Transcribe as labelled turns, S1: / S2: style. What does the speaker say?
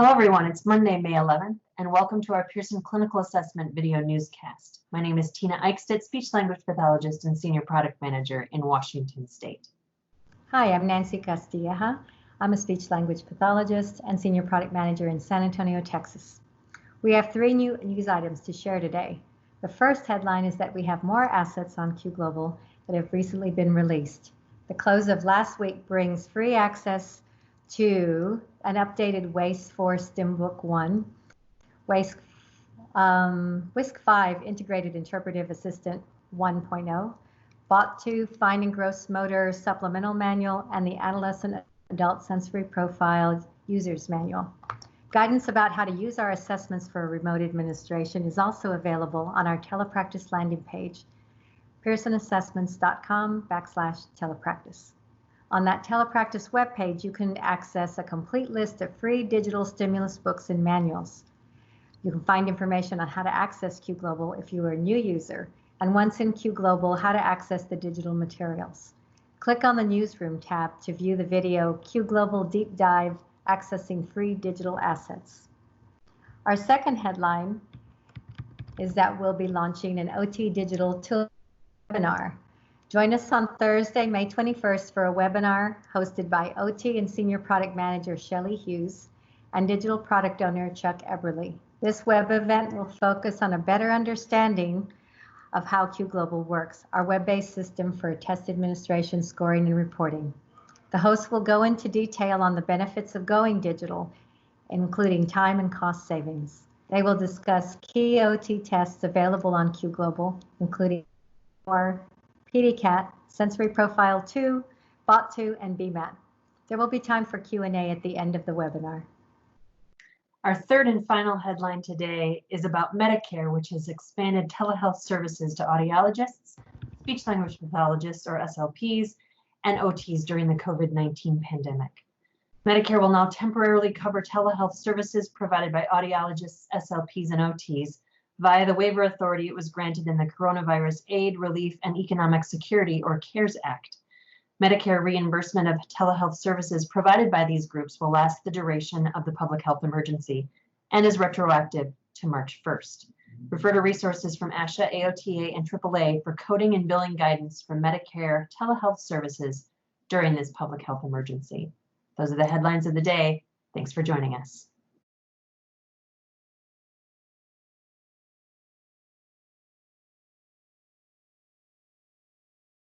S1: Hello everyone, it's Monday, May 11th, and welcome to our Pearson Clinical Assessment video newscast. My name is Tina Eichstedt, speech-language pathologist and senior product manager in Washington State.
S2: Hi, I'm Nancy Castilleja. I'm a speech-language pathologist and senior product manager in San Antonio, Texas. We have three new news items to share today. The first headline is that we have more assets on Qglobal that have recently been released. The close of last week brings free access to an updated WAIS-4 STEMbook 1, WISC-5 Integrated Interpretive Assistant 1.0, Bot2 Fine and Gross Motor Supplemental Manual, and the Adolescent Adult Sensory Profile User's Manual. Guidance about how to use our assessments for remote administration is also available on our Telepractice landing page, pearsonassessments.com/telepractice. On that Telepractice webpage, you can access a complete list of free digital stimulus books and manuals. You can find information on how to access Qglobal if you are a new user, and once in Qglobal, how to access the digital materials. Click on the Newsroom tab to view the video Qglobal Deep Dive Accessing Free Digital Assets. Our second headline is that we'll be launching an OT Digital Tool webinar. Join us on Thursday, May 21st for a webinar hosted by OT and Senior Product Manager Shelley Hughes and Digital Product Owner Chuck Eberly. This web event will focus on a better understanding of how Qglobal works, our web-based system for test administration, scoring, and reporting. The host will go into detail on the benefits of going digital, including time and cost savings. They will discuss key OT tests available on Qglobal, including PDCAT, Sensory Profile 2, Bot2, and BMAT. There will be time for Q&A at the end of the webinar.
S1: Our third and final headline today is about Medicare, which has expanded telehealth services to audiologists, speech-language pathologists, or SLPs, and OTs during the COVID-19 pandemic. Medicare will now temporarily cover telehealth services provided by audiologists, SLPs, and OTs via the waiver authority it was granted in the Coronavirus Aid, Relief, and Economic Security, or CARES Act. Medicare reimbursement of telehealth services provided by these groups will last the duration of the public health emergency and is retroactive to March 1st. Refer to resources from ASHA, AOTA, and AAA for coding and billing guidance for Medicare telehealth services during this public health emergency. Those are the headlines of the day. Thanks for joining us.